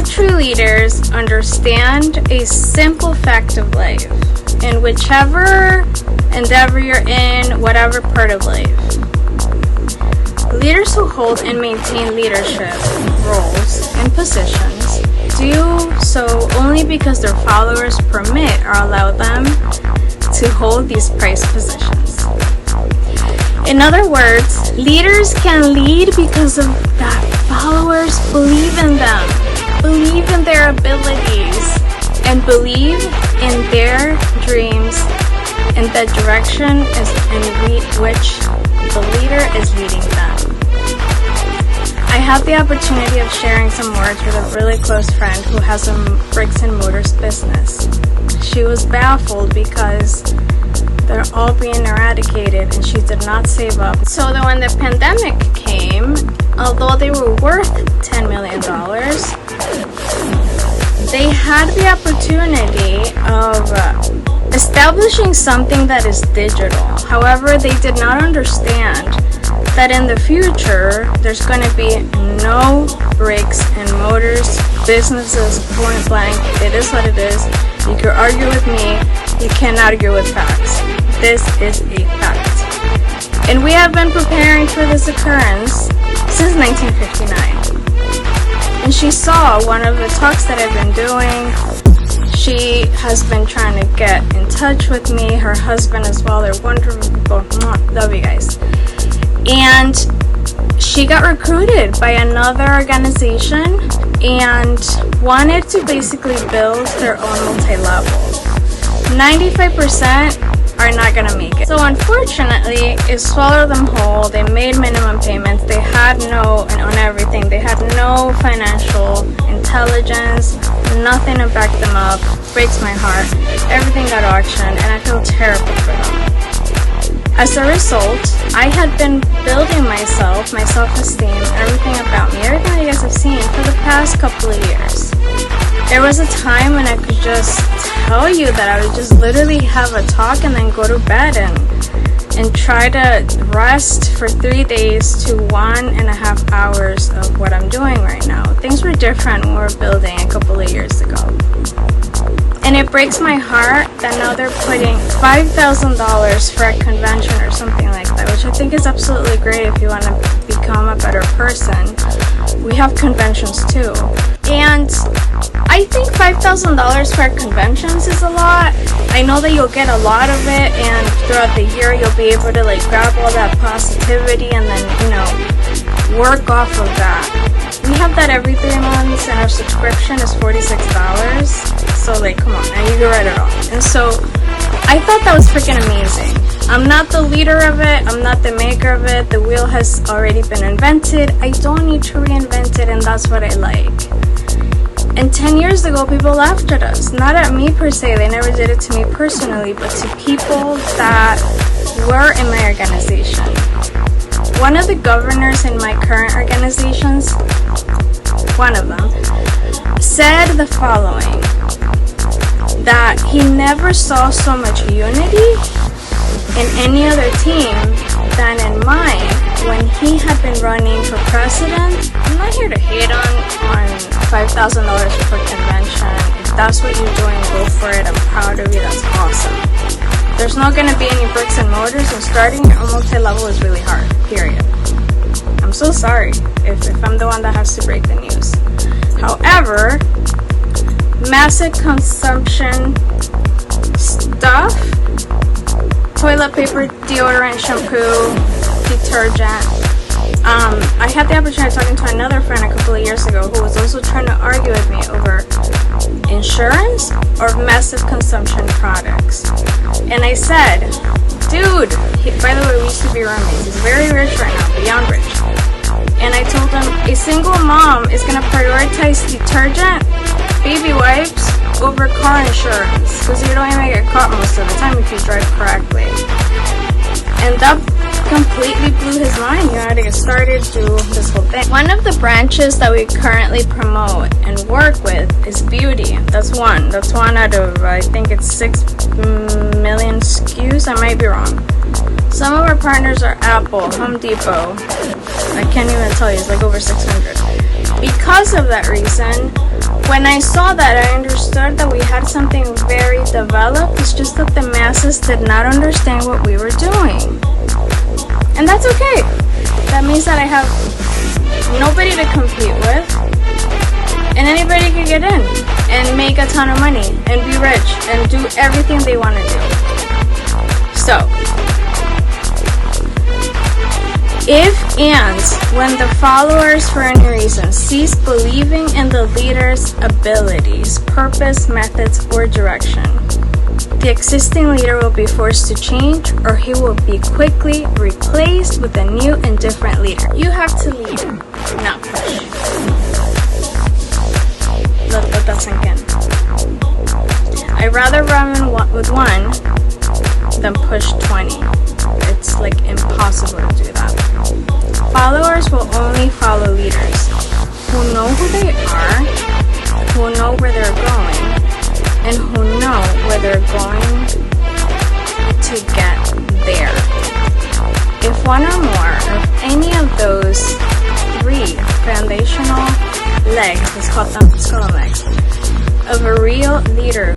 All true leaders understand a simple fact of life, in whichever endeavor you're in, whatever part of life. Leaders who hold and maintain leadership roles and positions do so only because their followers permit or allow them to hold these prized positions. In other words, leaders can lead because of that followers believe in them, believe in their abilities, and believe in their dreams and the direction in which the leader is leading them. I had the opportunity of sharing some words with a really close friend who has a bricks and mortars business. She was baffled because they're all being eradicated and she did not save up. So that when the pandemic came, although they were worth $10 million, they had the opportunity of establishing something that is digital. However, they did not understand that in the future, there's going to be no bricks and mortars businesses, point blank. It is what it is. You can argue with me. You can't argue with facts. This is a fact. And we have been preparing for this occurrence since 1959. And she saw one of the talks that I've been doing. She has been trying to get in touch with me, her husband as well. They're wonderful people. Love you guys. And she got recruited by another organization and wanted to basically build their own multi-level. 95% are not gonna make it. So unfortunately, it swallowed them whole. They made minimum payments. They had on everything. They had no financial intelligence, nothing to back them up. Breaks my heart. Everything got auctioned and I feel terrible for them. As a result, I had been building myself, my self-esteem, everything about me, everything that you guys have seen for the past couple of years. There was a time when I could just tell you that I would just literally have a talk and then go to bed and try to rest for 3 days to 1.5 hours of what I'm doing right now. Things were different when we were building a couple of years ago. And it breaks my heart that now they're putting $5,000 for a convention or something like that, which I think is absolutely great if you want to become a better person. We have conventions too. And I think $5,000 for conventions is a lot. I know that you'll get a lot of it, and throughout the year you'll be able to grab all that positivity and then, work off of that. We have that every 3 months, and our subscription is $46. So come on, now you can write it off. And so I thought that was freaking amazing. I'm not the leader of it. I'm not the maker of it. The wheel has already been invented. I don't need to reinvent it, and that's what I like. And 10 years ago, people laughed at us. Not at me per se. They never did it to me personally, but to people that were in my organization. One of the governors in my current organizations, one of them, said the following, that he never saw so much unity in any other team than in mine when he had been running for president. I'm not here to hate on $5,000 per convention. If that's what you're doing, go for it. I'm proud of you. That's awesome. There's not going to be any bricks and mortars, and starting your own multi-level is really hard, period. I'm so sorry if I'm the one that has to break the news. However, massive consumption stuff, toilet paper, deodorant, shampoo, detergent. I had the opportunity of talking to another friend a couple of years ago who was also trying to argue with me over insurance or massive consumption products. And I said, dude, by the way, we used to be roommates. He's very rich right now, beyond rich. And I told him a single mom is going to prioritize detergent, baby wipes over car insurance, because you don't even get caught most of the time if you drive correctly. And that completely blew his mind. You know how to get started, do this whole thing. One of the branches that we currently promote and work with is beauty. That's one out of, I think it's 6 million SKUs. I might be wrong. Some of our partners are Apple, Home Depot. I can't even tell you, it's over 600. Because of that reason, When I saw that, I understood that we had something very developed. It's just that the masses did not understand what we were doing. And that's okay. That means that I have nobody to compete with, and anybody can get in and make a ton of money and be rich and do everything they want to do. So, if and when the followers for any reason cease believing in the leader's abilities, purpose, methods, or direction, the existing leader will be forced to change, or he will be quickly replaced with a new and different leader. You have to lead, not push. Let that sink in. I'd rather run with one than push 20. It's like impossible to do that. Followers will only follow leaders who know who they are, who know where they're going, and who know where they're going to get there. If one or more of any of those 3 foundational legs, let's call them legs, of a real leader